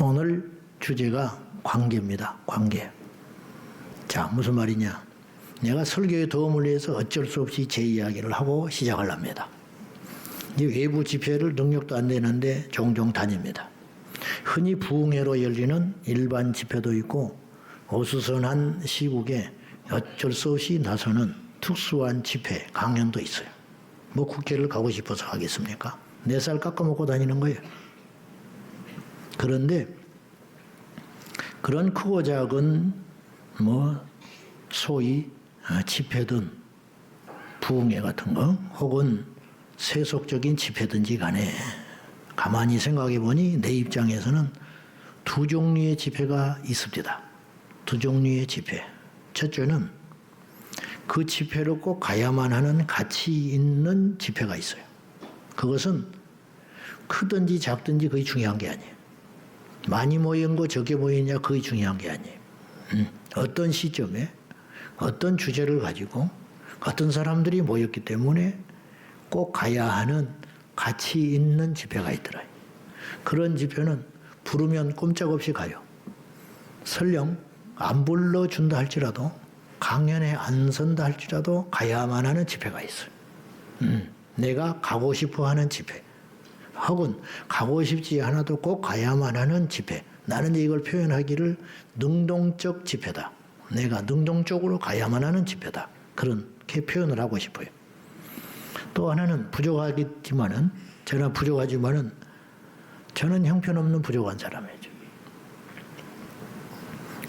오늘 주제가 관계입니다. 관계. 자, 무슨 말이냐. 내가 설교에 도움을 위해서 어쩔 수 없이 제 이야기를 하고 시작을 합니다. 이 외부 집회를 능력도 안 되는데 종종 다닙니다. 흔히 부흥회로 열리는 일반 집회도 있고 어수선한 시국에 어쩔 수 없이 나서는 특수한 집회, 강연도 있어요. 뭐 국회를 가고 싶어서 하겠습니까? 4살 깎아먹고 다니는 거예요. 그런데 그런 크고 작은 뭐 소위 집회든 부흥회 같은 거 혹은 세속적인 집회든지 간에 가만히 생각해 보니 내 입장에서는 두 종류의 집회가 있습니다. 두 종류의 집회. 첫째는 그 집회로 꼭 가야만 하는 가치 있는 집회가 있어요. 그것은 크든지 작든지 그게 중요한 게 아니에요. 많이 모인 거 적게 모이냐 그게 중요한 게 아니에요. 어떤 시점에 어떤 주제를 가지고 어떤 사람들이 모였기 때문에 꼭 가야 하는 가치 있는 집회가 있더라. 그런 집회는 부르면 꼼짝없이 가요. 설령 안 불러준다 할지라도 강연에 안 선다 할지라도 가야만 하는 집회가 있어요. 내가 가고 싶어 하는 집회. 혹은 가고 싶지 않아도 꼭 가야만 하는 집회. 나는 이걸 표현하기를 능동적 집회다. 내가 능동적으로 가야만 하는 집회다. 그렇게 표현을 하고 싶어요. 또 하나는 부족하지만은 저는 형편없는 부족한 사람이죠.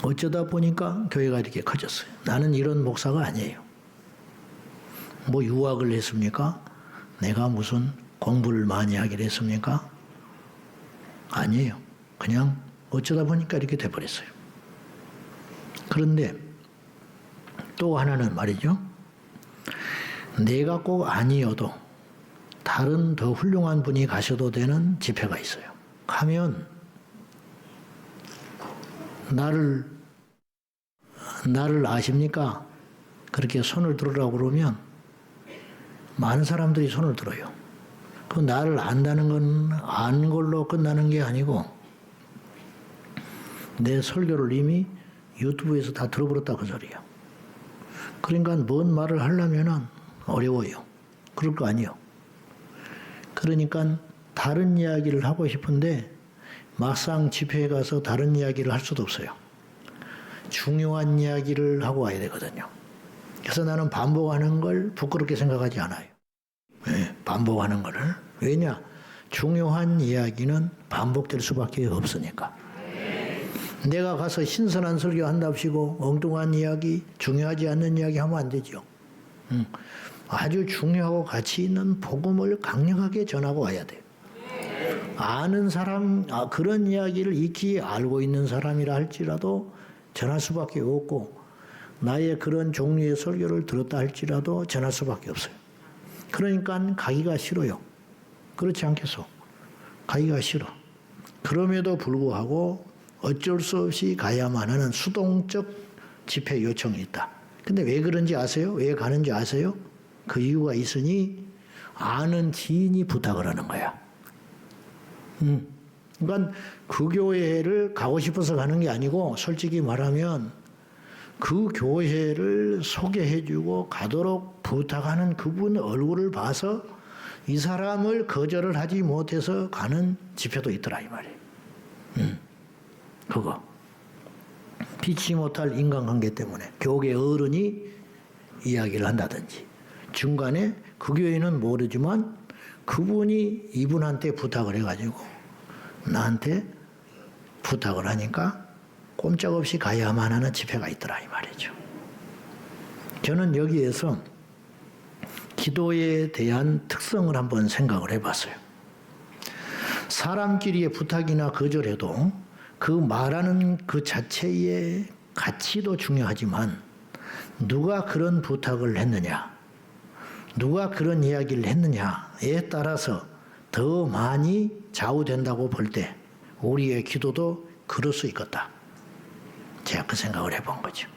어쩌다 보니까 교회가 이렇게 커졌어요. 나는 이런 목사가 아니에요. 뭐 유학을 했습니까? 내가 무슨 공부를 많이 하기로 했습니까? 아니에요. 그냥 어쩌다 보니까 이렇게 돼버렸어요. 그런데 또 하나는 말이죠. 내가 꼭 아니어도 다른 더 훌륭한 분이 가셔도 되는 집회가 있어요. 가면 나를 아십니까? 그렇게 손을 들으라고 그러면 많은 사람들이 손을 들어요. 그 나를 안다는 건 아는 걸로 끝나는 게 아니고 내 설교를 이미 유튜브에서 다 들어버렸다 그 소리야. 그러니까 뭔 말을 하려면 어려워요. 그럴 거 아니에요. 그러니까 다른 이야기를 하고 싶은데 막상 집회에 가서 다른 이야기를 할 수도 없어요. 중요한 이야기를 하고 와야 되거든요. 그래서 나는 반복하는 걸 부끄럽게 생각하지 않아요. 네, 반복하는 거를. 왜냐? 중요한 이야기는 반복될 수밖에 없으니까. 내가 가서 신선한 설교 한답시고 엉뚱한 이야기, 중요하지 않는 이야기 하면 안 되죠. 아주 중요하고 가치 있는 복음을 강력하게 전하고 와야 돼요. 아는 사람, 그런 이야기를 익히 알고 있는 사람이라 할지라도 전할 수밖에 없고 나의 그런 종류의 설교를 들었다 할지라도 전할 수밖에 없어요. 그러니까 가기가 싫어요. 그렇지 않겠소? 가기가 싫어. 그럼에도 불구하고 어쩔 수 없이 가야만 하는 수동적 집회 요청이 있다. 근데 왜 그런지 아세요? 왜 가는지 아세요? 그 이유가 있으니 아는 지인이 부탁을 하는 거야. 그러니까 그 교회를 가고 싶어서 가는 게 아니고 솔직히 말하면 그 교회를 소개해주고 가도록 부탁하는 그분 얼굴을 봐서 이 사람을 거절을 하지 못해서 가는 집회도 있더라 이 말이에요. 그거 피치 못할 인간관계 때문에 교계 어른이 이야기를 한다든지 중간에 그 교회는 모르지만 그분이 이분한테 부탁을 해가지고 나한테 부탁을 하니까 꼼짝없이 가야만 하는 집회가 있더라 이 말이죠. 저는 여기에서 기도에 대한 특성을 한번 생각을 해봤어요. 사람끼리의 부탁이나 거절해도 그 말하는 그 자체의 가치도 중요하지만 누가 그런 부탁을 했느냐, 누가 그런 이야기를 했느냐에 따라서 더 많이 좌우된다고 볼 때 우리의 기도도 그럴 수 있겠다. 제가 그 생각을 해본 거죠.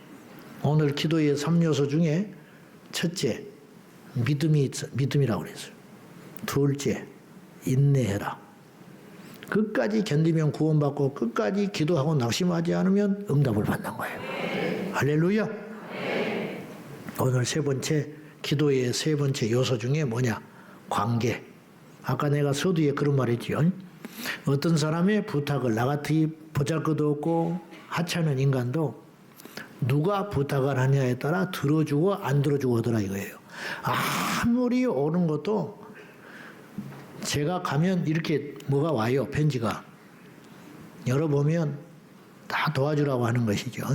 오늘 기도의 3요소 중에 첫째, 믿음이라고 그랬어요. 둘째, 인내해라. 끝까지 견디면 구원받고 끝까지 기도하고 낙심하지 않으면 응답을 받는 거예요. 할렐루야. 오늘 세 번째 기도의 세 번째 요소 중에 뭐냐? 관계. 아까 내가 서두에 그런 말 했지요. 어떤 사람의 부탁을 나 같이 보잘것없고 하찮은 인간도 누가 부탁을 하냐에 따라 들어주고 안 들어주고 하더라 이거예요. 아무리 오는 것도 제가 가면 이렇게 뭐가 와요. 편지가. 열어보면 다 도와주라고 하는 것이죠.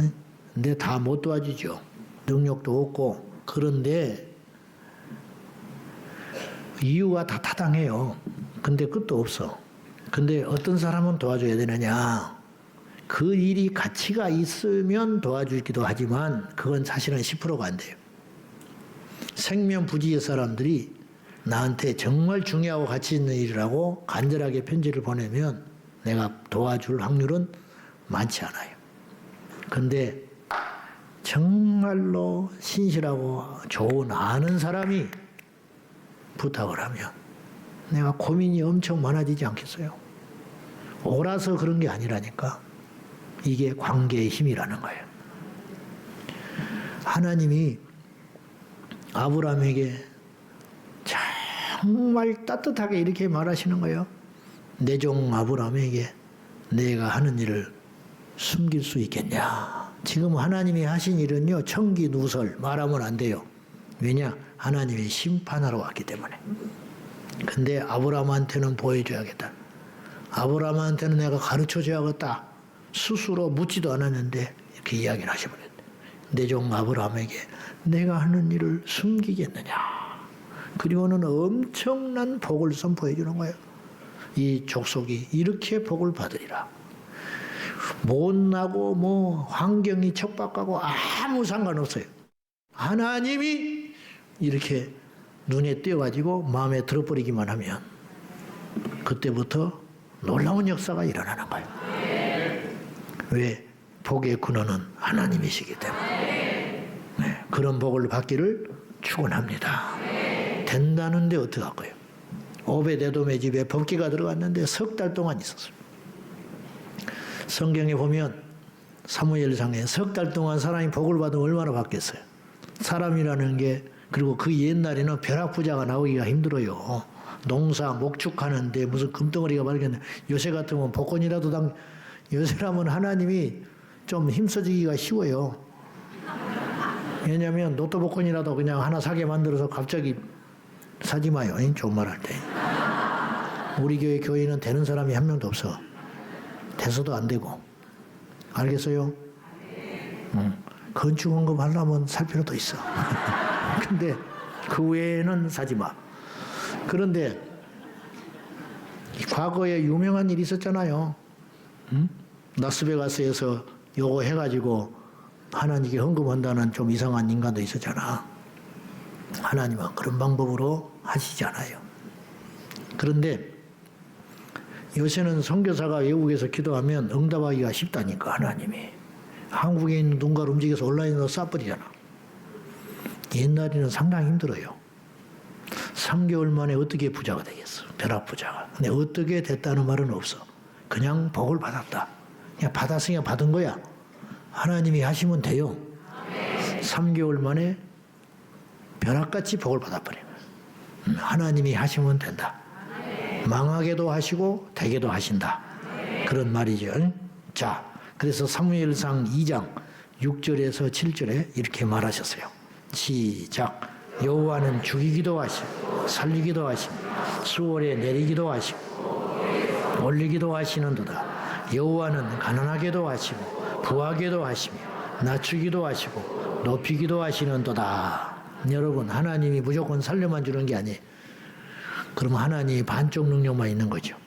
근데 다 못 도와주죠. 능력도 없고. 그런데 이유가 다 타당해요. 근데 끝도 없어. 근데 어떤 사람은 도와줘야 되느냐. 그 일이 가치가 있으면 도와주기도 하지만 그건 사실은 10%가 안 돼요. 생명부지의 사람들이 나한테 정말 중요하고 가치 있는 일이라고 간절하게 편지를 보내면 내가 도와줄 확률은 많지 않아요. 근데 정말로 신실하고 좋은 아는 사람이 부탁을 하면 내가 고민이 엄청 많아지지 않겠어요? 오라서 그런 게 아니라니까. 이게 관계의 힘이라는 거예요. 하나님이 아브라함에게 정말 따뜻하게 이렇게 말하시는 거예요. 내 종 아브라함에게 내가 하는 일을 숨길 수 있겠냐. 지금 하나님이 하신 일은요, 청기 누설 말하면 안 돼요. 왜냐? 하나님이 심판하러 왔기 때문에. 근데 아브라함한테는 보여줘야겠다. 아브라함한테는 내가 가르쳐줘야겠다. 스스로 묻지도 않았는데 이렇게 이야기를 하셔버렸대. 내 종 아브라함에게 내가 하는 일을 숨기겠느냐. 그리고는 엄청난 복을 선포해 주는 거예요. 이 족속이 이렇게 복을 받으리라. 못나고 뭐 환경이 척박하고 아무 상관없어요. 하나님이 이렇게 눈에 띄어가지고 마음에 들어버리기만 하면 그때부터 놀라운 역사가 일어나는 거예요. 왜? 복의 근원은 하나님이시기 때문에. 네, 그런 복을 받기를 축원합니다. 된다는데 어떡할 거예요? 오베데돔의 집에 법궤가 들어갔는데 석 달 동안 있었어요. 성경에 보면 사무엘상에 석 달 동안 사람이 복을 받으면 얼마나 받겠어요? 사람이라는 게, 그리고 그 옛날에는 벼락부자가 나오기가 힘들어요. 농사 목축하는데 무슨 금덩어리가 발견돼. 요새 같으면 복권이라도 요새라면 하나님이 좀 힘써지기가 쉬워요. 왜냐하면 로또 복권이라도 그냥 하나 사게 만들어서 갑자기 사지 마요. 좋은 말 할 때. 우리 교회 교인은 되는 사람이 한 명도 없어. 돼서도 안 되고. 알겠어요? 건축 헌금 하려면 살 필요도 있어. 근데 그 외에는 사지 마. 그런데 과거에 유명한 일이 있었잖아요. 라스베가스에서 요거 해가지고 하나님께 헌금한다는 좀 이상한 인간도 있었잖아. 하나님은 그런 방법으로 하시지 않아요. 그런데 요새는 선교사가 외국에서 기도하면 응답하기가 쉽다니까. 하나님이 한국에 있는 누군가를 움직여서 온라인으로 쏴버리잖아. 옛날에는 상당히 힘들어요. 3개월 만에 어떻게 부자가 되겠어? 벼락부자가. 근데 어떻게 됐다는 말은 없어. 그냥 복을 받았다. 그냥 받았으니까 받은 거야. 하나님이 하시면 돼요. 3개월 만에 벼락같이 복을 받아버려요. 하나님이 하시면 된다. 망하게도 하시고 되게도 하신다. 그런 말이죠. 자, 그래서 사무엘상 2장 6절에서 7절에 이렇게 말하셨어요. 시작. 여호와는 죽이기도 하시고 살리기도 하시고 수월에 내리기도 하시고 올리기도 하시는도다. 여호와는 가난하게도 하시고 부하게도 하시며 낮추기도 하시고 높이기도 하시는도다. 여러분, 하나님이 무조건 살려만 주는 게 아니에요. 그러면 하나님이 반쪽 능력만 있는 거죠.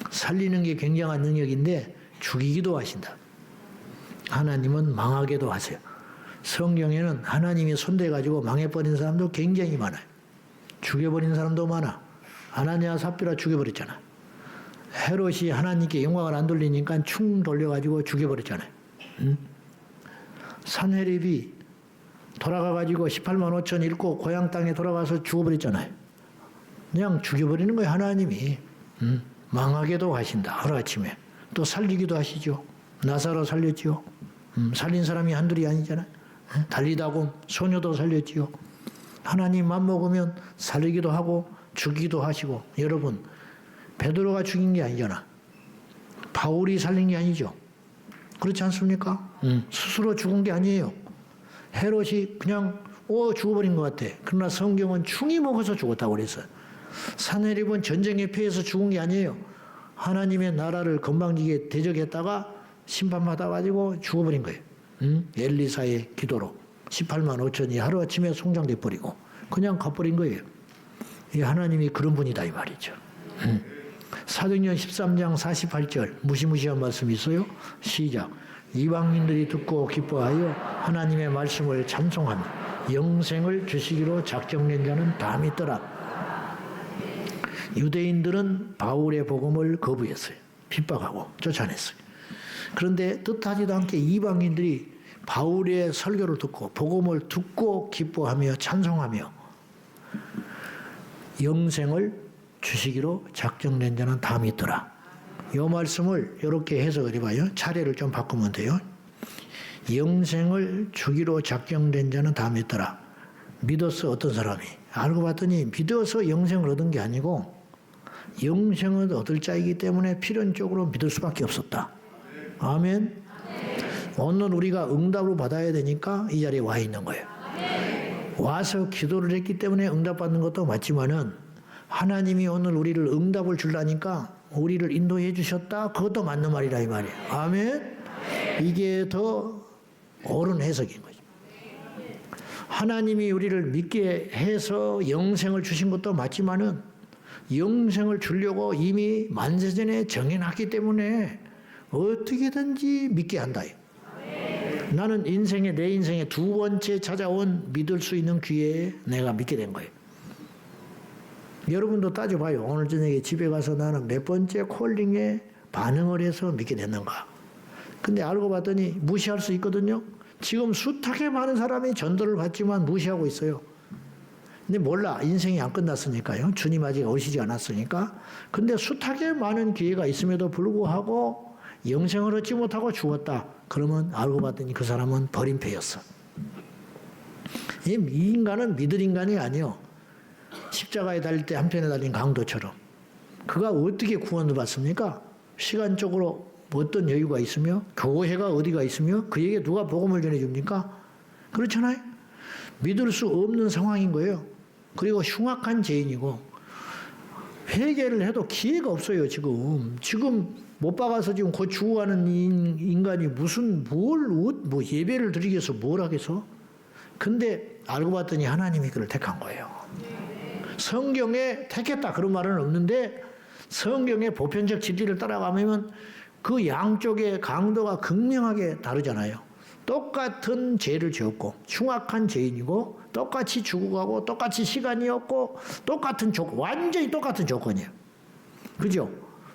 살리는 게 굉장한 능력인데 죽이기도 하신다. 하나님은 망하게도 하세요. 성경에는 하나님이 손대가지고 망해버린 사람도 굉장히 많아요. 죽여버린 사람도 많아. 아나니아 삽비라 죽여버렸잖아. 헤롯이 하나님께 영광을 안 돌리니까 충 돌려가지고 죽여버렸잖아요. 산헤립이 돌아가가지고 18만 5천 잃고 고향 땅에 돌아가서 죽어버렸잖아요. 그냥 죽여버리는 거예요, 하나님이. 망하게도 하신다. 하루아침에. 또 살리기도 하시죠. 나사로 살렸지요. 살린 사람이 한둘이 아니잖아요. 달리다고 소녀도 살렸지요. 하나님 맘먹으면 살리기도 하고 죽이기도 하시고. 여러분, 베드로가 죽인 게 아니잖아. 바울이 살린 게 아니죠. 그렇지 않습니까? 스스로 죽은 게 아니에요. 헤롯이 그냥 죽어버린 것 같아. 그러나 성경은 충이 먹어서 죽었다고 그랬어요. 산헤립은 전쟁에 패해서 죽은 게 아니에요. 하나님의 나라를 건방지게 대적했다가 심판받아가지고 죽어버린 거예요. 엘리사의 기도로 18만 5천이 하루아침에 송장돼 버리고 그냥 가버린 거예요. 이 하나님이 그런 분이다 이 말이죠. 사도행전 13장 48절 무시무시한 말씀이 있어요. 시작. 이방인들이 듣고 기뻐하여 하나님의 말씀을 찬송하며 영생을 주시기로 작정된 자는 다 믿더라. 유대인들은 바울의 복음을 거부했어요. 핍박하고 쫓아냈어요. 그런데 뜻하지도 않게 이방인들이 바울의 설교를 듣고 복음을 듣고 기뻐하며 찬송하며 영생을 주시기로 작정된 자는 다 믿더라. 이 말씀을 이렇게 해석을 해봐요. 차례를 좀 바꾸면 돼요. 영생을 주기로 작정된 자는 다 믿더라. 믿었어 어떤 사람이. 알고 봤더니 믿어서 영생을 얻은 게 아니고 영생을 얻을 자이기 때문에 필연적으로 믿을 수밖에 없었다. 아멘. 오늘 우리가 응답을 받아야 되니까 이 자리에 와 있는 거예요. 와서 기도를 했기 때문에 응답받는 것도 맞지만은 하나님이 오늘 우리를 응답을 주려니까 우리를 인도해 주셨다. 그것도 맞는 말이라 이 말이에요. 아멘. 이게 더 옳은 해석인 거죠. 하나님이 우리를 믿게 해서 영생을 주신 것도 맞지만은 영생을 주려고 이미 만세전에 정해놨기 때문에 어떻게든지 믿게 한다. 나는 내 인생에 두 번째 찾아온 믿을 수 있는 기회에 내가 믿게 된 거예요. 여러분도 따져봐요. 오늘 저녁에 집에 가서 나는 몇 번째 콜링에 반응을 해서 믿게 됐는가. 근데 알고 봤더니 무시할 수 있거든요. 지금 숱하게 많은 사람이 전도를 받지만 무시하고 있어요. 근데 몰라. 인생이 안 끝났으니까요. 주님 아직 오시지 않았으니까. 근데 숱하게 많은 기회가 있음에도 불구하고 영생을 얻지 못하고 죽었다. 그러면 알고 봤더니 그 사람은 버림패였어. 이 인간은 믿을 인간이 아니요. 십자가에 달릴 때 한편에 달린 강도처럼. 그가 어떻게 구원을 받습니까? 시간적으로 어떤 여유가 있으며 교회가 어디가 있으며 그에게 누가 복음을 전해줍니까? 그렇잖아요. 믿을 수 없는 상황인 거예요. 그리고 흉악한 죄인이고 회개를 해도 기회가 없어요. 지금 못 박아서 지금 곧 죽어가는 인간이 무슨 뭐 예배를 드리기 위해서 뭘 하겠어? 근데 알고 봤더니 하나님이 그를 택한 거예요. 성경에 택했다 그런 말은 없는데 성경의 보편적 진리를 따라가면 그 양쪽의 강도가 극명하게 다르잖아요. 똑같은 죄를 지었고 흉악한 죄인이고 똑같이 죽어가고 똑같이 시간이 없고 똑같은 완전히 똑같은 조건이에요. 그죠?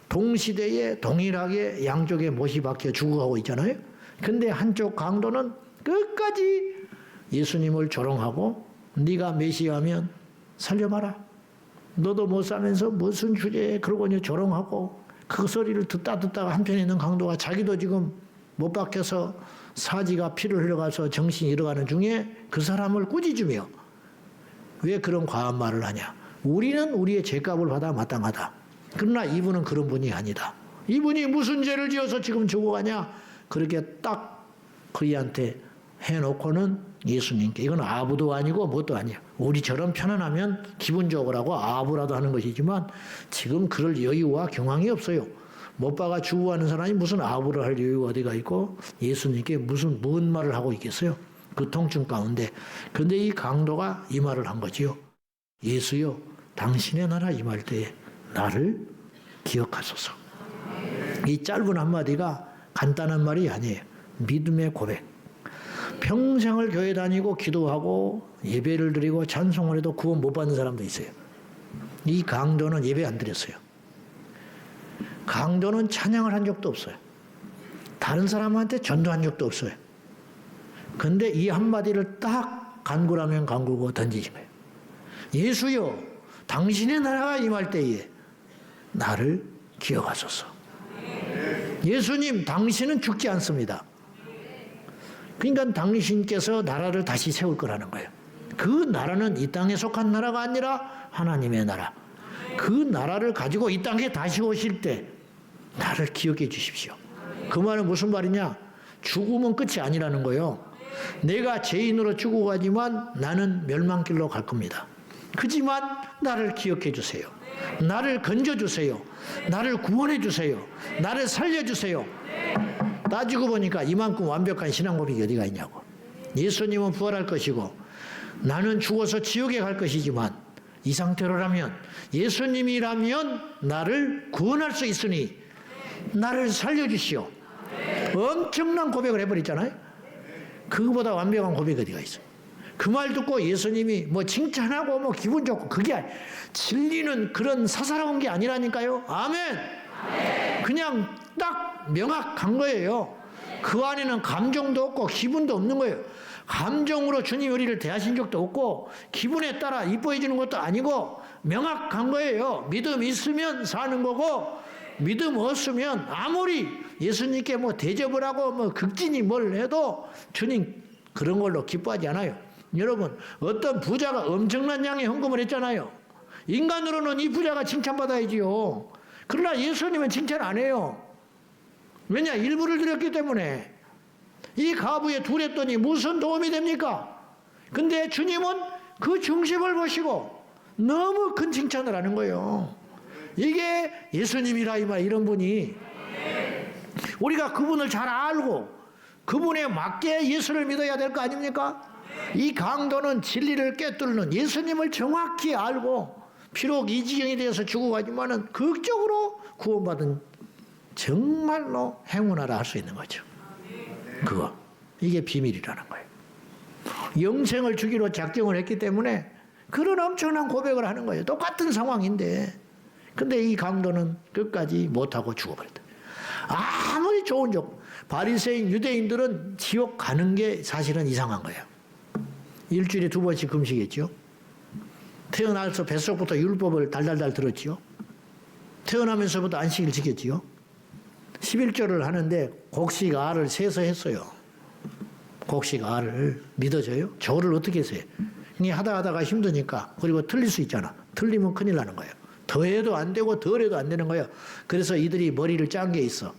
동시대에 동일하게 양쪽에 못이 박혀 죽어가고 있잖아요. 근데 한쪽 강도는 끝까지 예수님을 조롱하고 네가 메시아면 살려봐라. 너도 못 사면서 무슨 주제에 그러고 조롱하고 그 소리를 듣다가 한편에 있는 강도가 자기도 지금 못 박혀서 사지가 피를 흘려가서 정신이 잃어가는 중에 그 사람을 꾸짖으며 왜 그런 과한 말을 하냐. 우리는 우리의 죄값을 받아 마땅하다. 그러나 이분은 그런 분이 아니다. 이분이 무슨 죄를 지어서 지금 죽어가냐. 그렇게 딱 그이한테 해놓고는 예수님께 이건 아부도 아니고 뭣도 아니야. 우리처럼 편안하면 기분 좋으라고 아부라도 하는 것이지만 지금 그럴 여유와 경황이 없어요. 못 박아 죽어가는 사람이 무슨 아부를 할 여유가 어디가 있고 예수님께 무슨 뭔 말을 하고 있겠어요. 그 통증 가운데. 그런데 이 강도가 이 말을 한 거지요. 예수여 당신의 나라 임할 때에 나를 기억하소서. 이 짧은 한마디가 간단한 말이 아니에요. 믿음의 고백. 평생을 교회 다니고 기도하고 예배를 드리고 찬송을 해도 구원 못 받는 사람도 있어요. 이 강도는 예배 안 드렸어요. 강도는 찬양을 한 적도 없어요. 다른 사람한테 전도한 적도 없어요. 근데 이 한마디를 딱 간구라면 간구고 던지신 거예요. 예수여 당신의 나라가 임할 때에 나를 기억하소서. 예수님, 당신은 죽지 않습니다. 그러니까 당신께서 나라를 다시 세울 거라는 거예요. 그 나라는 이 땅에 속한 나라가 아니라 하나님의 나라. 그 나라를 가지고 이 땅에 다시 오실 때 나를 기억해 주십시오. 그 말은 무슨 말이냐? 죽음은 끝이 아니라는 거예요. 내가 죄인으로 죽어가지만 나는 멸망길로 갈 겁니다. 그지만 나를 기억해 주세요. 나를 건져 주세요. 나를 구원해 주세요. 나를 살려 주세요. 따지고 보니까 이만큼 완벽한 신앙 고백이 어디가 있냐고. 예수님은 부활할 것이고 나는 죽어서 지옥에 갈 것이지만 이 상태로라면 예수님이라면 나를 구원할 수 있으니 나를 살려주시오. 엄청난 고백을 해버렸잖아요. 그거보다 완벽한 고백이 어디가 있어요. 그 말 듣고 예수님이 뭐 칭찬하고 뭐 기분 좋고 그게 진리는 그런 사사로운 게 아니라니까요. 아멘. 그냥 딱 명확한 거예요. 그 안에는 감정도 없고 기분도 없는 거예요. 감정으로 주님 우리를 대하신 적도 없고 기분에 따라 이뻐해 주는 것도 아니고 명확한 거예요. 믿음 있으면 사는 거고 믿음 없으면 아무리 예수님께 뭐 대접을 하고 뭐 극진히 뭘 해도 주님 그런 걸로 기뻐하지 않아요. 여러분, 어떤 부자가 엄청난 양의 헌금을 했잖아요. 인간으로는 이 부자가 칭찬받아야지요. 그러나 예수님은 칭찬 안 해요. 왜냐? 일부를 드렸기 때문에. 이 가부에 둘했더니 무슨 도움이 됩니까? 근데 주님은 그 중심을 보시고 너무 큰 칭찬을 하는 거예요. 이게 예수님이라 이 말, 이런 분이. 우리가 그분을 잘 알고 그분에 맞게 예수를 믿어야 될 거 아닙니까? 이 강도는 진리를 꿰뚫는 예수님을 정확히 알고 비록 이 지경에 대해서 죽어가지만은 극적으로 구원받은 정말로 행운하라 할 수 있는 거죠. 그거. 이게 비밀이라는 거예요. 영생을 주기로 작정을 했기 때문에 그런 엄청난 고백을 하는 거예요. 똑같은 상황인데. 근데 이 강도는 끝까지 못하고 죽어버렸다. 아무리 좋은 족, 바리새인 유대인들은 지옥 가는 게 사실은 이상한 거예요. 일주일에 2번씩 금식했죠. 태어나서 뱃속부터 율법을 달달달 들었지요. 태어나면서부터 안식일 지켰지요. 11조를 하는데 곡식 알을 세서 했어요. 곡식 알을 믿어져요? 저를 어떻게 했어요? 하다가 힘드니까. 그리고 틀릴 수 있잖아. 틀리면 큰일 나는 거예요. 더해도 안 되고 덜해도 안 되는 거예요. 그래서 이들이 머리를 짠 게 있어.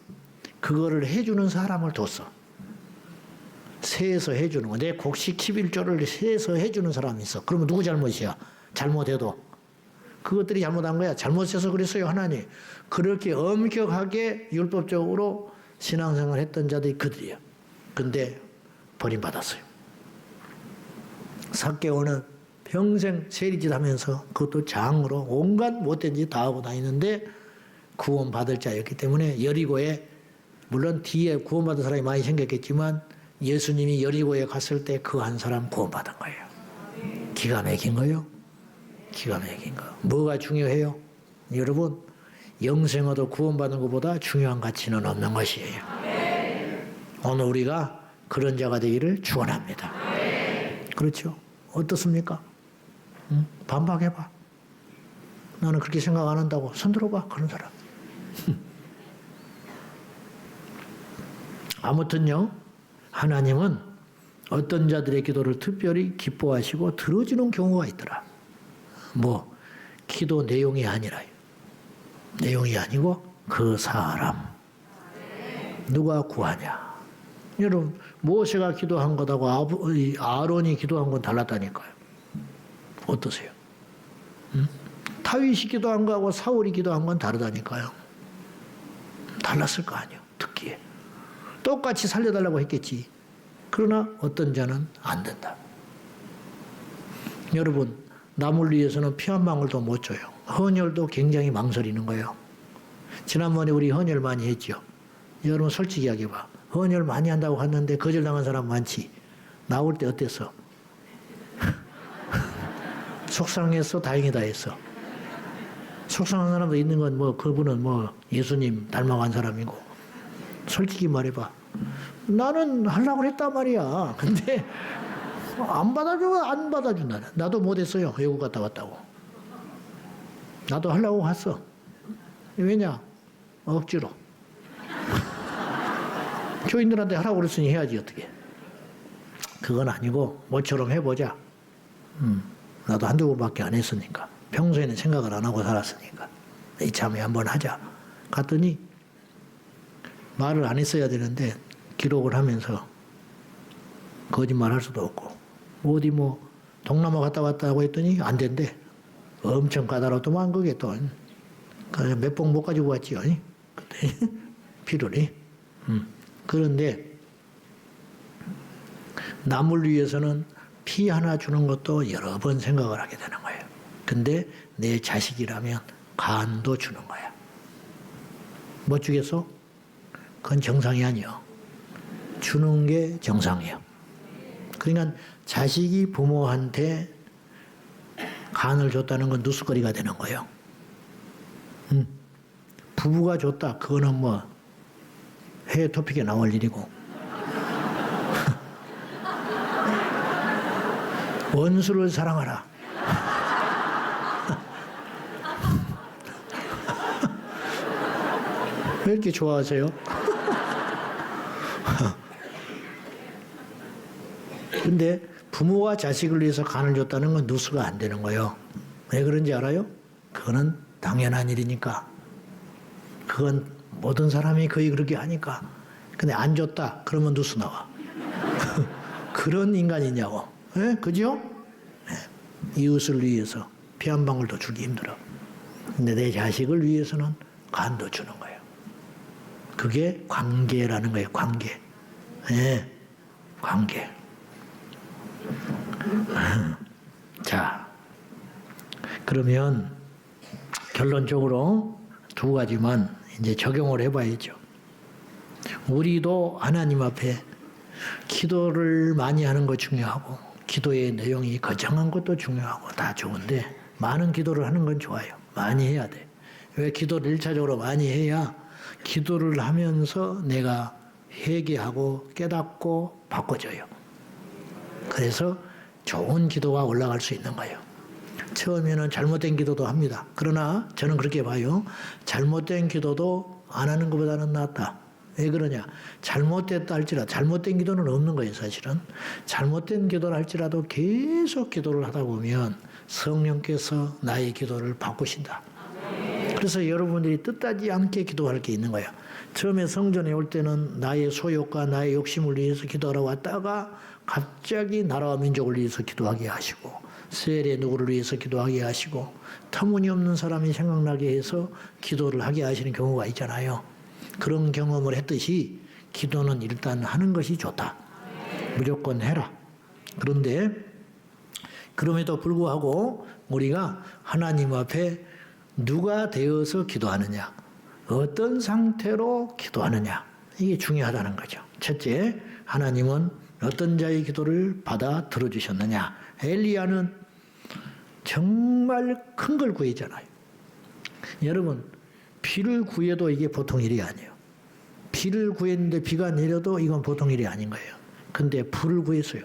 그거를 해주는 사람을 뒀어. 세서 해주는 거. 내 곡식 11조를 세서 해주는 사람이 있어. 그러면 누구 잘못이야? 잘못해도. 그것들이 잘못한 거야. 잘못해서 그랬어요, 하나님. 그렇게 엄격하게 율법적으로 신앙생활 했던 자들이 그들이에요. 근데 버림받았어요. 삭개오는 평생 세리짓 하면서 그것도 장으로 온갖 못된 짓 다 하고 다니는데 구원받을 자였기 때문에 여리고에, 물론 뒤에 구원받은 사람이 많이 생겼겠지만 예수님이 여리고에 갔을 때 그 한 사람 구원받은 거예요. 기가 막힌 거예요. 기가 막힌 거. 뭐가 중요해요? 여러분, 영생어도 구원받는 것보다 중요한 가치는 없는 것이에요. 오늘 우리가 그런 자가 되기를 축원합니다. 그렇죠? 어떻습니까? 응? 반박해봐. 나는 그렇게 생각 안 한다고 손 들어봐. 그런 사람. 아무튼요, 하나님은 어떤 자들의 기도를 특별히 기뻐하시고 들어주는 경우가 있더라. 뭐 기도 내용이 아니라요. 내용이 아니고 그 사람 누가 구하냐. 여러분, 모세가 기도한 것하고 아론이 기도한 건 달랐다니까요. 어떠세요? 응? 다윗이 기도한 거하고 사울이 기도한 건 다르다니까요. 달랐을 거 아니에요. 듣기에. 똑같이 살려달라고 했겠지. 그러나 어떤 자는 안 된다. 여러분, 남을 위해서는 피 한 방울도 못 줘요. 헌혈도 굉장히 망설이는 거예요. 지난번에 우리 헌혈 많이 했죠. 여러분 솔직히 이야기해봐. 헌혈 많이 한다고 했는데 거절당한 사람 많지. 나올 때 어땠어? 속상했어? 다행이다 했어? 속상한 사람도 있는 건 뭐 그분은 뭐 예수님 닮아간 사람이고. 솔직히 말해봐. 나는 하려고 했단 말이야. 근데 안 받아줘, 안 받아준다. 나도 못했어요. 외국 갔다 왔다고. 나도 하려고 갔어. 왜냐? 억지로. 교인들한테 하라고 그랬으니 해야지 어떻게. 그건 아니고 모처럼 해보자. 나도 한두 번밖에 안 했으니까. 평소에는 생각을 안 하고 살았으니까. 이참에 한번 하자. 갔더니 말을 안 했어야 되는데 기록을 하면서 거짓말 할 수도 없고 어디 동남아 갔다 왔다고 했더니 안 된대. 엄청 까다롭더만 그게 또. 몇 봉 못 가지고 왔지요. 그때 피로리. 그런데 남을 위해서는 피 하나 주는 것도 여러 번 생각을 하게 되는 거예요. 근데 내 자식이라면 간도 주는 거야. 못 주겠어? 그건 정상이 아니요. 주는 게 정상이에요. 그러니까 자식이 부모한테 간을 줬다는 건 누스거리가 되는 거예요. 부부가 줬다. 그거는 해외 토픽에 나올 일이고. 원수를 사랑하라. 왜 이렇게 좋아하세요? 근데 부모와 자식을 위해서 간을 줬다는 건 누수가 안 되는 거예요. 왜 그런지 알아요? 그거는 당연한 일이니까. 그건 모든 사람이 거의 그렇게 하니까. 근데 안 줬다. 그러면 누수 나와. 그런 인간이냐고. 예? 그죠? 네. 이웃을 위해서 피 한 방울도 주기 힘들어. 근데 내 자식을 위해서는 간도 주는 거예요. 그게 관계라는 거예요. 관계. 네. 관계. 자, 그러면 결론적으로 두 가지만 이제 적용을 해봐야죠. 우리도 하나님 앞에 기도를 많이 하는 거 중요하고 기도의 내용이 거창한 것도 중요하고 다 좋은데 많은 기도를 하는 건 좋아요. 많이 해야 돼. 왜 기도를 1차적으로 많이 해야 기도를 하면서 내가 회개하고 깨닫고 바꿔져요. 그래서 좋은 기도가 올라갈 수 있는 거예요. 처음에는 잘못된 기도도 합니다. 그러나 저는 그렇게 봐요. 잘못된 기도도 안 하는 것보다는 낫다. 왜 그러냐? 잘못됐다 할지라도 잘못된 기도는 없는 거예요. 사실은. 잘못된 기도를 할지라도 계속 기도를 하다 보면 성령께서 나의 기도를 바꾸신다. 그래서 여러분들이 뜻하지 않게 기도할 게 있는 거예요. 처음에 성전에 올 때는 나의 소욕과 나의 욕심을 위해서 기도하러 왔다가 갑자기 나라와 민족을 위해서 기도하게 하시고 세례 누구를 위해서 기도하게 하시고 터무니없는 사람이 생각나게 해서 기도를 하게 하시는 경우가 있잖아요. 그런 경험을 했듯이 기도는 일단 하는 것이 좋다. 무조건 해라. 그런데 그럼에도 불구하고 우리가 하나님 앞에 누가 되어서 기도하느냐, 어떤 상태로 기도하느냐, 이게 중요하다는 거죠. 첫째, 하나님은 어떤 자의 기도를 받아 들어주셨느냐. 엘리야는 정말 큰 걸 구했잖아요. 여러분, 비를 구해도 이게 보통 일이 아니에요. 비를 구했는데 비가 내려도 이건 보통 일이 아닌 거예요. 근데 불을 구했어요.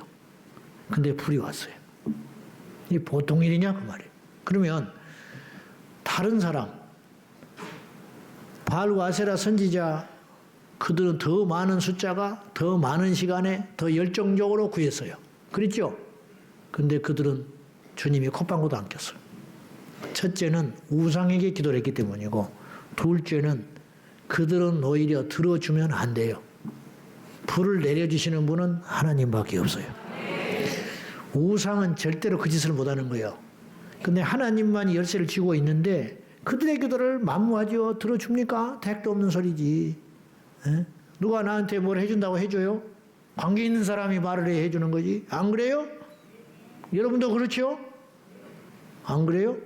근데 불이 왔어요. 이게 보통 일이냐 그 말이에요. 그러면 다른 사람, 바알과 아세라 선지자, 그들은 더 많은 숫자가 더 많은 시간에 더 열정적으로 구했어요. 그랬죠? 근데 그들은 주님이 콧방구도 안 꼈어요. 첫째는 우상에게 기도를 했기 때문이고, 둘째는 그들은 오히려 들어주면 안 돼요. 불을 내려주시는 분은 하나님밖에 없어요. 우상은 절대로 그 짓을 못하는 거예요. 근데 하나님만이 열쇠를 쥐고 있는데 그들의 기도를 만무하죠. 들어줍니까? 택도 없는 소리지. 에? 누가 나한테 뭘 해준다고 해줘요? 관계 있는 사람이 말을 해주는 거지. 안 그래요? 여러분도 그렇죠? 안 그래요?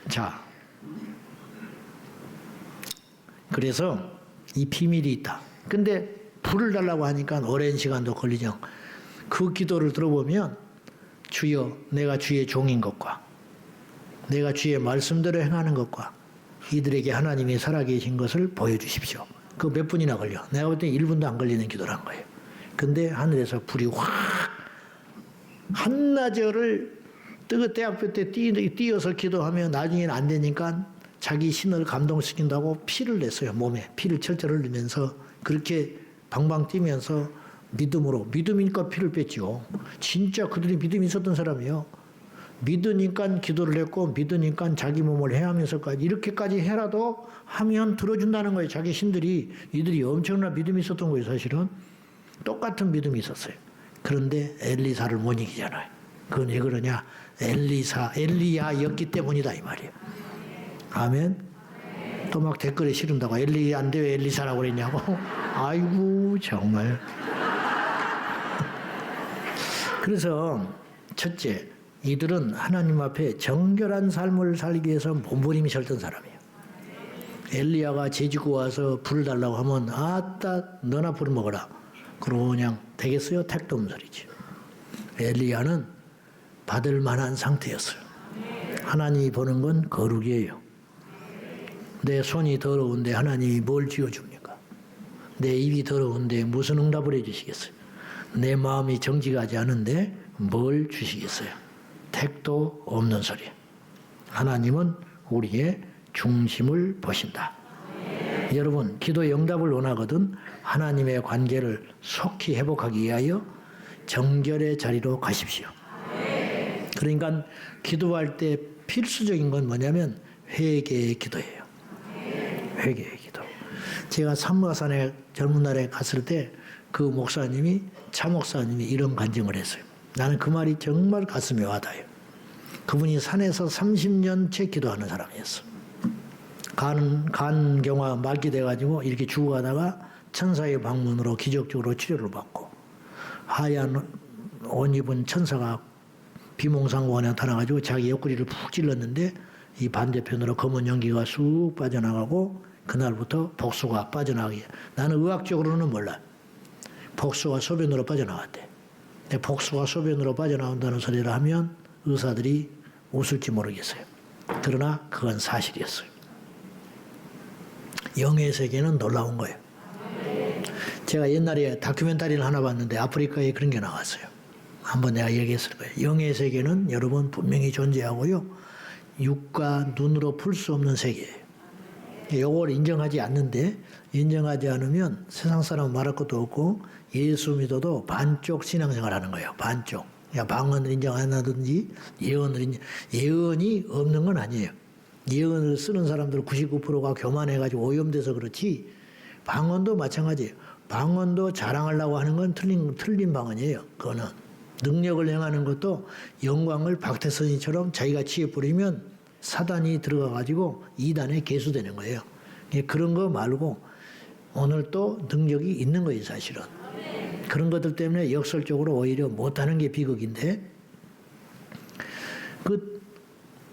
자, 그래서 이 비밀이 있다. 근데 불을 달라고 하니까 오랜 시간도 걸리죠. 그 기도를 들어보면 주여 내가 주의 종인 것과 내가 주의 말씀대로 행하는 것과 이들에게 하나님이 살아계신 것을 보여주십시오. 그 몇 분이나 걸려. 내가 볼 때 1분도 안 걸리는 기도를 한 거예요. 근데 하늘에서 불이 확 한나절을 뜨거 대학교 때 띄어서 기도하면 나중에는 안 되니까 자기 신을 감동시킨다고 피를 냈어요. 몸에 피를 철철 흘리면서 그렇게 방방 뛰면서 믿음이니까 피를 뺐죠. 진짜 그들이 믿음이 있었던 사람이에요. 믿으니까 기도를 했고 믿으니까 자기 몸을 해하면서까지 이렇게까지 해라도 하면 들어준다는 거예요. 자기 신들이 이들이 엄청난 믿음이 있었던 거예요. 사실은 똑같은 믿음이 있었어요. 그런데 엘리사를 못 이기잖아요. 그건 왜 그러냐? 엘리야였기 때문이다 이 말이에요. 아멘. 또 막 댓글에 실은다고 엘리야인데 왜 엘리사라고 그랬냐고. 아이고 정말. 그래서 첫째, 이들은 하나님 앞에 정결한 삶을 살기 위해서 몸부림이 설던 사람이에요. 엘리야가 제지고 와서 불을 달라고 하면 아따 너나 불을 먹어라. 그러고 그냥 되겠어요? 택도 없는 소리지. 엘리야는 받을 만한 상태였어요. 하나님이 보는 건 거룩이에요. 내 손이 더러운데 하나님이 뭘 지어줍니까? 내 입이 더러운데 무슨 응답을 해주시겠어요? 내 마음이 정직하지 않은데 뭘 주시겠어요? 택도 없는 소리. 하나님은 우리의 중심을 보신다. 여러분, 기도의 응답을 원하거든 하나님의 관계를 속히 회복하기 위하여 정결의 자리로 가십시오. 그러니까 기도할 때 필수적인 건 뭐냐면 회개의 기도예요. 회개의 기도. 제가 삼마산에 젊은 날에 갔을 때 그 목사님이 차 목사님이 이런 간증을 했어요. 나는 그 말이 정말 가슴에 와닿아요. 그분이 산에서 30년째 기도하는 사람이었어. 간경화 말기 돼가지고 이렇게 죽어가다가 천사의 방문으로 기적적으로 치료를 받고 하얀 옷 입은 천사가 비몽사몽간에 나타나가지고 자기 옆구리를 푹 찔렀는데 이 반대편으로 검은 연기가 쑥 빠져나가고 그날부터 복수가 빠져나가게. 나는 의학적으로는 몰라. 복수가 소변으로 빠져나왔대. 복수가 소변으로 빠져나온다는 소리를 하면 의사들이 웃을지 모르겠어요. 그러나 그건 사실이었어요. 영의 세계는 놀라운 거예요. 제가 옛날에 다큐멘터리를 하나 봤는데 아프리카에 그런 게 나왔어요. 한번 내가 얘기했을 거예요. 영의 세계는 여러분 분명히 존재하고요. 육과 눈으로 풀 수 없는 세계예요. 이걸 인정하지 않는데 인정하지 않으면 세상 사람은 말할 것도 없고 예수 믿어도 반쪽 신앙생활 하는 거예요. 반쪽. 방언을 인정 안 하든지 예언이 없는 건 아니에요. 예언을 쓰는 사람들 99%가 교만해가지고 오염돼서 그렇지 방언도 마찬가지예요. 방언도 자랑하려고 하는 건 틀린 방언이에요. 그거는 능력을 행하는 것도 영광을 박태선이처럼 자기가 취해버리면 사단이 들어가가지고 이단에 개수되는 거예요. 그런 거 말고 오늘 또 능력이 있는 거예요, 사실은. 그런 것들 때문에 역설적으로 오히려 못하는 게 비극인데 그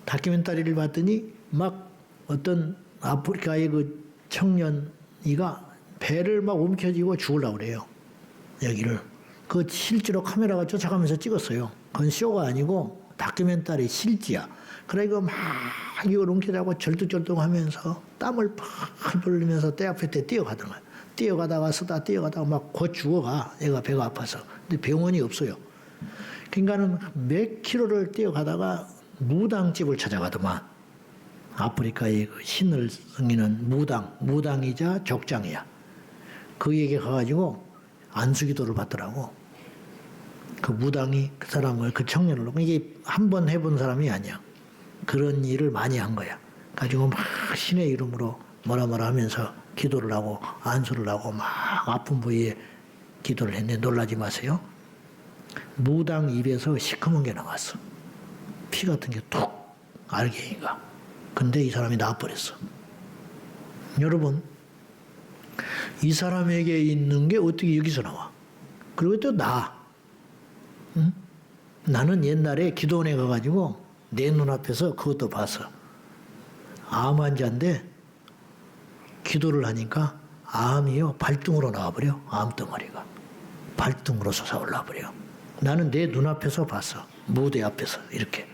다큐멘터리를 봤더니 막 어떤 아프리카의 그 청년이가 배를 막 움켜쥐고 죽으려고 그래요. 여기를. 그 실제로 카메라가 쫓아가면서 찍었어요. 그건 쇼가 아니고 다큐멘터리 실지야. 그러니까 막 이걸 움켜쥐고 절뚝절뚝 하면서 땀을 팍 흘리면서 떼 앞에 뛰어가더라고요. 뛰어가다가 쓰다 뛰어가다가 막 곧 죽어가. 얘가 배가 아파서. 근데 병원이 없어요. 그러니까는 몇 킬로를 뛰어가다가 무당집을 찾아가더만. 아프리카의 그 신을 섬기는 무당이자 족장이야. 그에게 가가지고 안수기도를 받더라고. 그 무당이 그 사람을, 그 청년을, 이게 한 번 해본 사람이 아니야. 그런 일을 많이 한 거야. 가지고 막 신의 이름으로 뭐라 하면서 기도를 하고 안수를 하고 막 아픈 부위에 기도를 했는데 놀라지 마세요. 무당 입에서 시커먼 게 나왔어. 피 같은 게 툭, 알갱이가. 근데 이 사람이 나와버렸어. 여러분, 이 사람에게 있는 게 어떻게 여기서 나와? 그리고 또 응? 나는 옛날에 기도원에 가가지고 내 눈앞에서 그것도 봤어. 암 환자인데 기도를 하니까 암이요 발등으로 나와버려. 암덩어리가 발등으로 솟아올라버려. 나는 내 눈앞에서 봤어. 무대 앞에서 이렇게.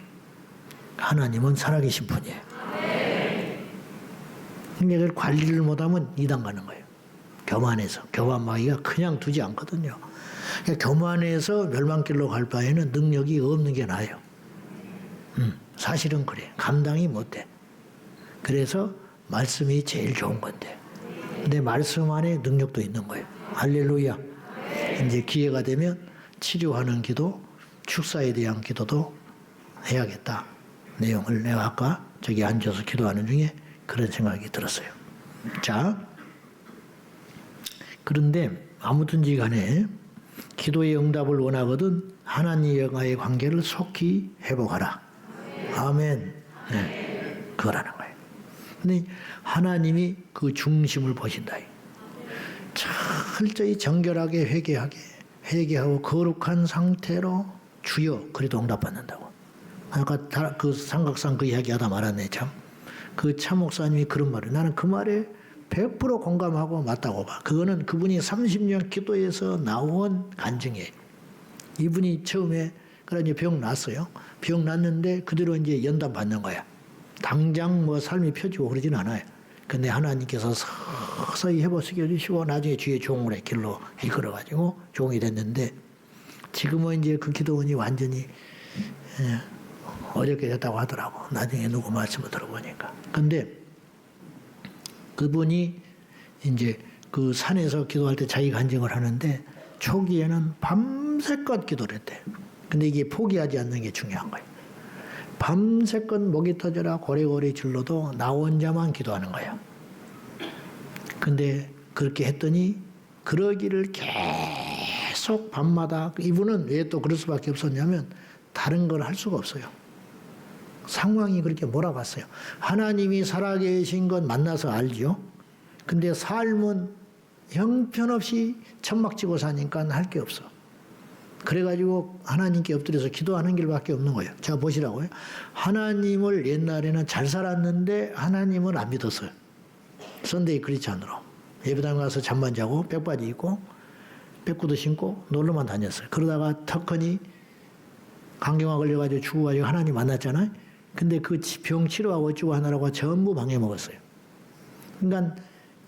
하나님은 살아계신 분이에요. 근데 그걸 관리를 못하면 이단 가는 거예요. 교만해서. 교만마귀가 그냥 두지 않거든요. 그러니까 교만해서 멸망길로 갈 바에는 능력이 없는 게 나아요. 사실은 그래. 감당이 못돼. 그래서 말씀이 제일 좋은 건데. 근데 말씀 안에 능력도 있는 거예요. 할렐루야. 이제 기회가 되면 치료하는 기도, 축사에 대한 기도도 해야겠다. 내용을 내가 아까 저기 앉아서 기도하는 중에 그런 생각이 들었어요. 자, 그런데 아무든지 간에 기도의 응답을 원하거든 하나님과의 관계를 속히 회복하라. 아멘. 네, 그거라는 거예요. 근데 하나님이 그 중심을 보신다. 철저히 정결하게 회개하고 거룩한 상태로 주여 그래도 응답받는다고. 아까 그 삼각산 그 이야기하다 말았네 참. 그 참 목사님이 그런 말을 나는 그 말에 100% 공감하고 맞다고 봐. 그거는 그분이 30년 기도에서 나온 간증이에요. 이분이 처음에 그래 병 났어요. 병 났는데 그대로 이제 연단 받는 거야. 당장 뭐 삶이 펴지고 그러진 않아요. 근데 하나님께서 서서히 회복시켜 주시고 나중에 주의 종의 길로 이끌어가지고 종이 됐는데 지금은 이제 그 기도원이 완전히 어렵게 됐다고 하더라고. 나중에 누구 말씀을 들어보니까. 근데 그분이 이제 그 산에서 기도할 때 자기 간증을 하는데 초기에는 밤새껏 기도를 했대. 근데 이게 포기하지 않는 게 중요한 거예요. 밤새껏 목이 터져라 고래고래 질러도 나 혼자만 기도하는 거야. 근데 그렇게 했더니 그러기를 계속 밤마다 이분은 왜 또 그럴 수밖에 없었냐면 다른 걸 할 수가 없어요. 상황이 그렇게 몰아갔어요. 하나님이 살아계신 건 만나서 알죠. 근데 삶은 형편없이 천막지고 사니까 할 게 없어. 그래가지고 하나님께 엎드려서 기도하는 길밖에 없는 거예요. 제가 보시라고요. 하나님을 옛날에는 잘 살았는데 하나님을 안 믿었어요. 선데이 크리스찬으로. 예배당 가서 잠만 자고 백바지 입고 백구도 신고 놀러만 다녔어요. 그러다가 턱하니 감기가 걸려가지고 죽어가지고 하나님 만났잖아요. 근데 그 병 치료하고 어쩌고 하느라고 전부 방해먹었어요. 그러니까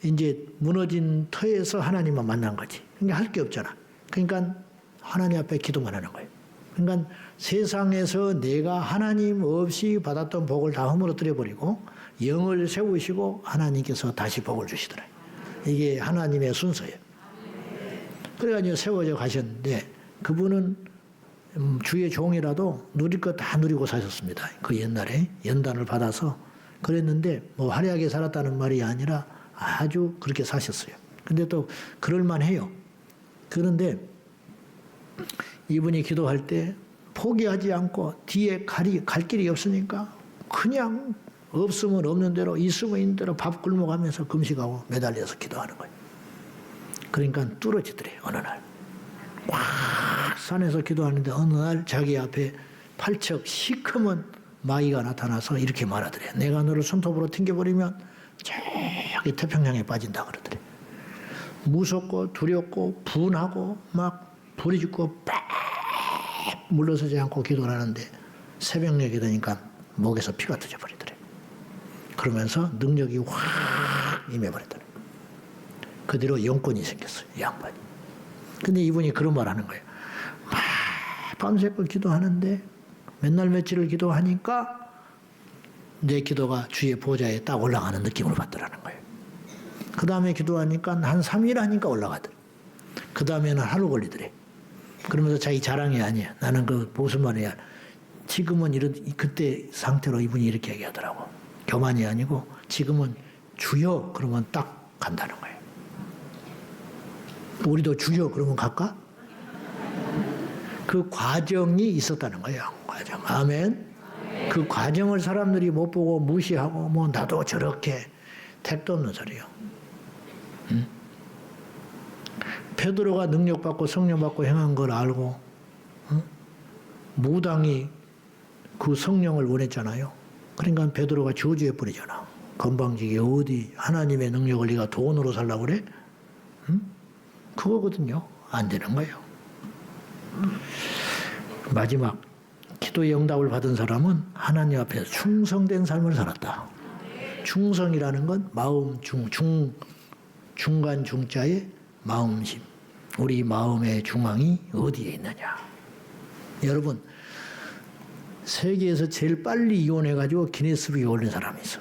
이제 무너진 터에서 하나님만 만난 거지. 그러니까 할 게 없잖아. 그러니까 하나님 앞에 기도만 하는 거예요. 그러니까 세상에서 내가 하나님 없이 받았던 복을 다 허물어뜨려버리고 영을 세우시고 하나님께서 다시 복을 주시더래요. 이게 하나님의 순서예요. 그래가지고 세워져 가셨는데 그분은 주의 종이라도 누릴 거 다 누리고 사셨습니다. 그 옛날에 연단을 받아서 그랬는데 뭐 화려하게 살았다는 말이 아니라 아주 그렇게 사셨어요. 근데 또 그럴만 해요. 그런데 이분이 기도할 때 포기하지 않고 뒤에 갈 길이 없으니까 그냥 없으면 없는 대로 있으면 있는 대로 밥 굶어가면서 금식하고 매달려서 기도하는 거예요. 그러니까 뚫어지더래요. 어느 날. 꽉 산에서 기도하는데 어느 날 자기 앞에 팔척 시커먼 마귀가 나타나서 이렇게 말하더래요. 내가 너를 손톱으로 튕겨버리면 저기 태평양에 빠진다 그러더래요. 무섭고 두렵고 분하고 막 불이 짓고 빡 물러서지 않고 기도를 하는데 새벽녘이 되니까 목에서 피가 터져버리더래요. 그러면서 능력이 확 임해버렸더래요. 그대로 영권이 생겼어요. 양반이. 근데 이분이 그런 말 하는 거예요. 밤새껏 기도하는데 맨날 며칠을 기도하니까 내 기도가 주의 보좌에 딱 올라가는 느낌을 받더라는 거예요. 그 다음에 기도하니까 한 3일 하니까 올라가더래. 그 다음에는 하루 걸리더래. 그러면서 자기 자랑이 아니야. 나는 그 무슨 말이야. 지금은 그때 상태로 이분이 이렇게 얘기하더라고. 교만이 아니고 지금은 주여 그러면 딱 간다는 거예요. 우리도 주여 그러면 갈까? 그 과정이 있었다는 거예요. 과정. 아멘. 그 과정을 사람들이 못 보고 무시하고 뭐 나도 저렇게 택도 없는 소리요. 응? 베드로가 능력받고 성령받고 행한 걸 알고 응? 무당이 그 성령을 원했잖아요. 그러니까 베드로가 저주해 버리잖아. 건방지게 어디 하나님의 능력을 네가 돈으로 살라고 그래? 응? 그거거든요. 안 되는 거예요. 마지막 기도의 응답을 받은 사람은 하나님 앞에 충성된 삶을 살았다. 충성이라는 건 마음 중간 중자의 마음심. 우리 마음의 중앙이 어디에 있느냐. 여러분 세계에서 제일 빨리 이혼해가지고 기네스북에 올린 사람이 있어.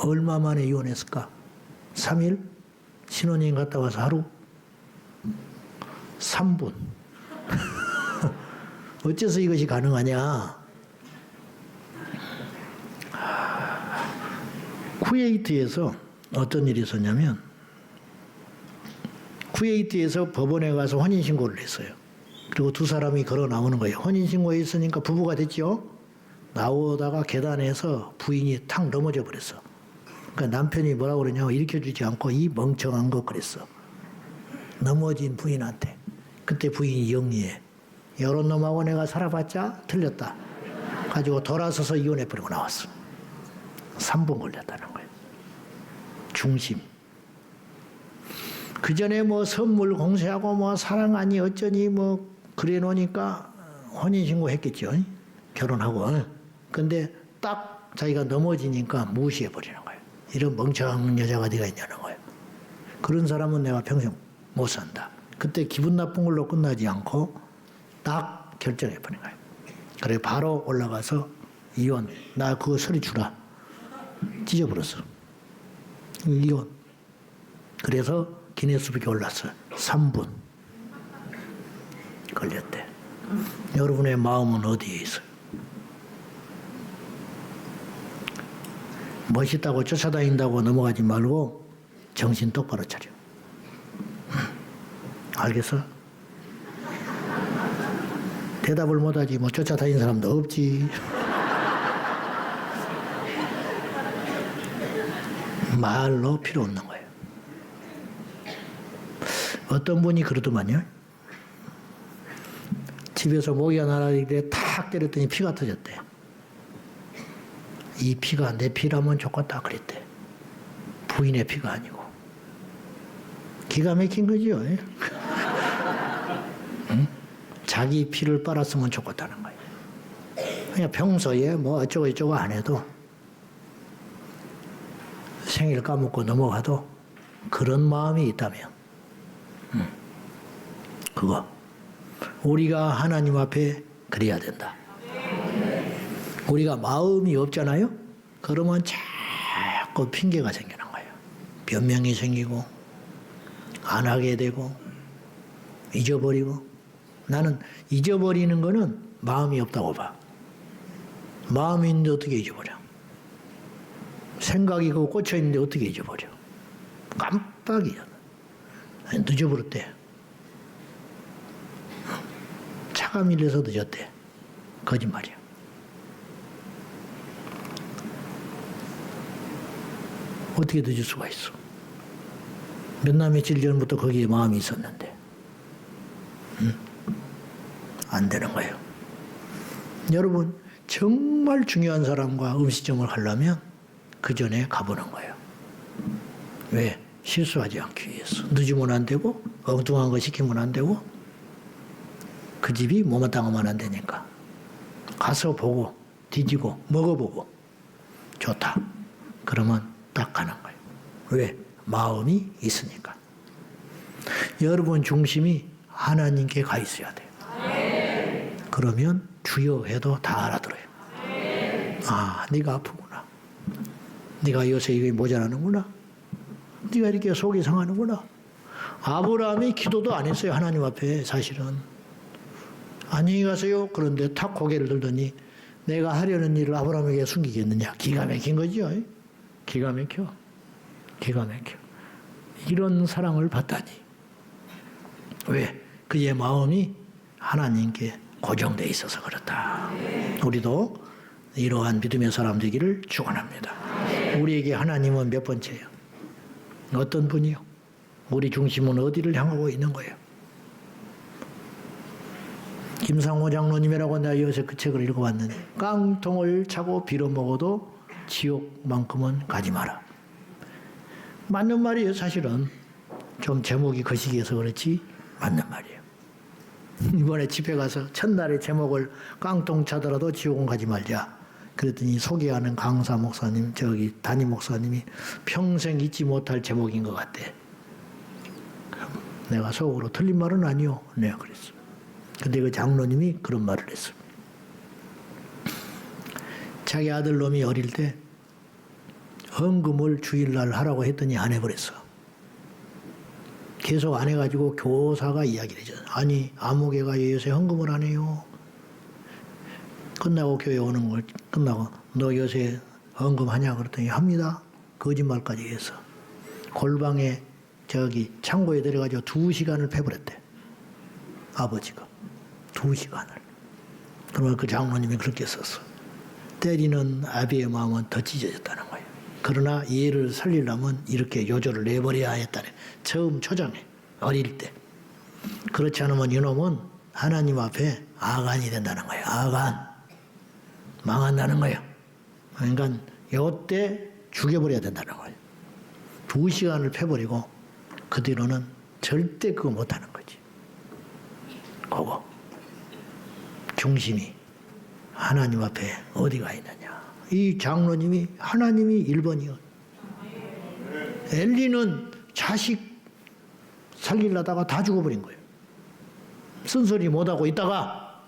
얼마 만에 이혼했을까? 3일? 신혼여행 갔다 와서 하루? 3분. 어째서 이것이 가능하냐? 쿠웨이트에서 어떤 일이 있었냐면, 쿠웨이트에서 법원에 가서 혼인신고를 했어요. 그리고 두 사람이 걸어 나오는 거예요. 혼인신고에 있으니까 부부가 됐죠? 나오다가 계단에서 부인이 탁 넘어져 버렸어. 그러니까 남편이 뭐라고 그러냐고 일으켜주지 않고 이 멍청한 거 그랬어. 넘어진 부인한테. 그때 부인이 영리해. 여러 놈하고 내가 살아봤자 틀렸다. 가지고 돌아서서 이혼해버리고 나왔어. 3분 걸렸다는 거예요. 중심. 그 전에 뭐 선물 공세하고 뭐 사랑하니 어쩌니 뭐 그래 놓으니까 혼인신고 했겠죠. 결혼하고. 근데 딱 자기가 넘어지니까 무시해버리는 거예요. 이런 멍청한 여자가 어디가 있냐는 거예요. 그런 사람은 내가 평생 못 산다. 그때 기분 나쁜 걸로 끝나지 않고 딱 결정해버린 거예요. 그래 바로 올라가서 이혼. 나 그거 서류 주라. 찢어버렸어. 이혼. 그래서 기네스북에 올랐어요. 3분 걸렸대. 여러분의 마음은 어디에 있어요? 멋있다고 쫓아다닌다고 넘어가지 말고 정신 똑바로 차려. 알겠어? 대답을 못하지 뭐 쫓아다니는 사람도 없지. 말로 필요 없는 거예요. 어떤 분이 그러더만요. 집에서 모기가 날아다니길래 탁 때렸더니 피가 터졌대. 이 피가 내 피라면 좋겠다 그랬대. 부인의 피가 아니고. 기가 막힌 거죠. 응? 자기 피를 빨았으면 좋겠다는 거예요. 그냥 평소에 뭐 어쩌고 안 해도 생일 까먹고 넘어가도 그런 마음이 있다면 그거 우리가 하나님 앞에 그래야 된다. 우리가 마음이 없잖아요. 그러면 자꾸 핑계가 생기는 거예요. 변명이 생기고 안 하게 되고 잊어버리고. 나는 잊어버리는 거는 마음이 없다고 봐. 마음이 있는데 어떻게 잊어버려? 생각이 그 꽂혀 있는데 어떻게 잊어버려? 깜빡이야. 늦어버렸대. 차가 밀려서 늦었대. 거짓말이야. 어떻게 늦을 수가 있어? 몇 날 며칠 전부터 거기에 마음이 있었는데. 안 되는 거예요. 여러분, 정말 중요한 사람과 음식점을 가려면 그 전에 가보는 거예요. 왜? 실수하지 않기 위해서. 늦으면 안 되고, 엉뚱한 거 시키면 안 되고, 그 집이 못마땅하면 안 되니까. 가서 보고, 뒤지고, 먹어보고, 좋다. 그러면 딱 가는 거예요. 왜? 마음이 있으니까. 여러분 중심이 하나님께 가 있어야 돼요. 그러면 주여 해도 다 알아들어요. 아, 네가 아프구나. 네가 요새 이게 모자라는구나. 네가 이렇게 속이 상하는구나. 아브라함이 기도도 안 했어요. 하나님 앞에 사실은. 안녕히 가세요. 그런데 탁 고개를 들더니 내가 하려는 일을 아브라함에게 숨기겠느냐. 기가 막힌 거죠. 기가 막혀. 기가 막혀. 이런 사랑을 받다니. 왜? 그의 마음이 하나님께 고정되어 있어서 그렇다. 우리도 이러한 믿음의 사람 되기를 축원합니다. 우리에게 하나님은 몇 번째예요? 어떤 분이요? 우리 중심은 어디를 향하고 있는 거예요? 김상호 장로님이라고 내가 요새 그 책을 읽어봤는데 깡통을 차고 빌어먹어도 지옥만큼은 가지 마라. 맞는 말이에요. 사실은 좀 제목이 거시기해서 그렇지 맞는 말이에요. 이번에 집회 가서 첫날에 제목을 깡통 차더라도 지옥은 가지 말자. 그랬더니 소개하는 강사 목사님, 저기 담임 목사님이 평생 잊지 못할 제목인 것 같대. 내가 속으로 틀린 말은 아니요. 내가 그랬어. 근데 그 장로님이 그런 말을 했어. 자기 아들 놈이 어릴 때 헌금을 주일날 하라고 했더니 안 해버렸어. 계속 안 해가지고 교사가 이야기를 해줘. 아니 아무개가 요새 헌금을 안 해요. 끝나고 교회 오는 걸 끝나고 너 요새 헌금하냐 그랬더니 합니다. 거짓말까지 해서 골방에 저기 창고에 들어가지고 2시간을 패버렸대. 아버지가 2시간을. 그러면 그 장로님이 그렇게 썼어. 때리는 아비의 마음은 더 찢어졌다는 거예요. 그러나 얘를 살리려면 이렇게 요절을 내버려야 했다네. 처음 초장에 어릴 때. 그렇지 않으면 이놈은 하나님 앞에 아간이 된다는 거예요. 아간. 망한다는 거예요. 그러니까 요때 죽여버려야 된다는 거예요. 2시간을 패버리고 그 뒤로는 절대 그거 못하는 거지. 그거 중심이 하나님 앞에 어디가 있느냐. 이 장로님이 하나님이 1번이요. 엘리는 자식 살리려다가 다 죽어버린 거예요. 쓴소리 못하고 있다가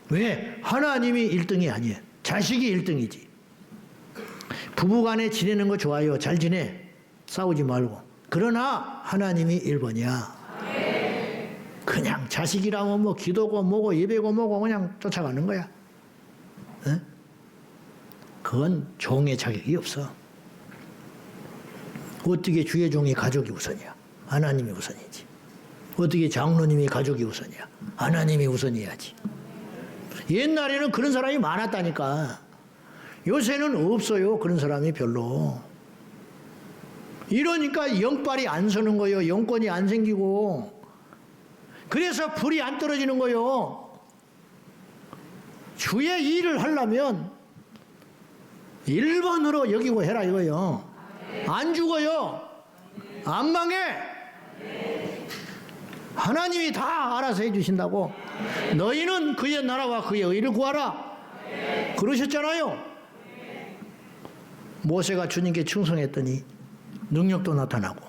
왜? 하나님이 1등이 아니에요. 자식이 1등이지. 부부간에 지내는 거 좋아요. 잘 지내. 싸우지 말고. 그러나 하나님이 1번이야. 그냥 자식이라면 뭐 기도고 뭐고 예배고 뭐고 그냥 쫓아가는 거야. 에? 그건 종의 자격이 없어. 어떻게 주의 종이 가족이 우선이야? 하나님이 우선이지. 어떻게 장로님이 가족이 우선이야? 하나님이 우선이야지. 옛날에는 그런 사람이 많았다니까. 요새는 없어요. 그런 사람이 별로. 이러니까 영빨이 안 서는 거예요. 영권이 안 생기고. 그래서 불이 안 떨어지는 거예요. 주의 일을 하려면 1번으로 여기고 해라 이거요. 안 죽어요. 안 망해. 하나님이 다 알아서 해주신다고. 너희는 그의 나라와 그의 의를 구하라. 그러셨잖아요. 모세가 주님께 충성했더니 능력도 나타나고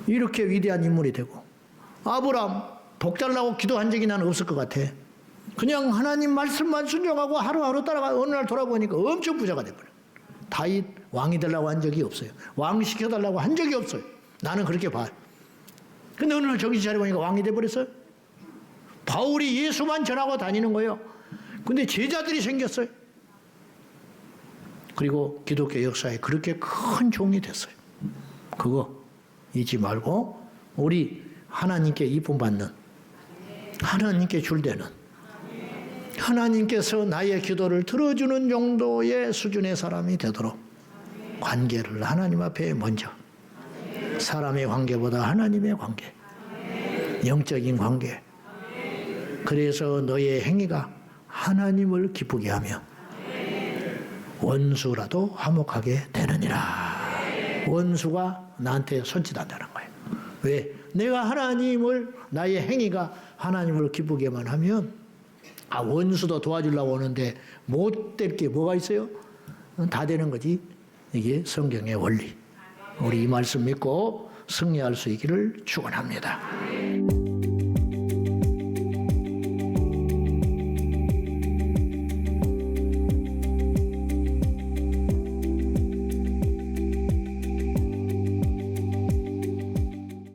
이렇게 위대한 인물이 되고, 아브람 복 달라고 기도한 적이 나는 없을 것 같아. 그냥 하나님 말씀만 순종하고 하루하루 따라가 어느 날 돌아보니까 엄청 부자가 돼버려. 다윗 왕이 되려고 한 적이 없어요. 왕 시켜달라고 한 적이 없어요. 나는 그렇게 봐. 근데 어느 날 정신 차려보니까 왕이 돼버렸어요. 바울이 예수만 전하고 다니는 거예요. 근데 제자들이 생겼어요. 그리고 기독교 역사에 그렇게 큰 종이 됐어요. 그거 잊지 말고 우리 하나님께 이쁨 받는, 하나님께 줄대는, 하나님께서 나의 기도를 들어주는 정도의 수준의 사람이 되도록 관계를 하나님 앞에 먼저, 사람의 관계보다 하나님의 관계, 영적인 관계. 그래서 너의 행위가 하나님을 기쁘게 하며 원수라도 화목하게 되느니라. 원수가 나한테 손짓한다는 거예요. 왜? 내가 하나님을, 나의 행위가 하나님을 기쁘게만 하면 원수도 도와주려고 오는데 못 될 게 뭐가 있어요? 다 되는 거지. 이게 성경의 원리. 우리 이 말씀 믿고 승리할 수 있기를 축원합니다.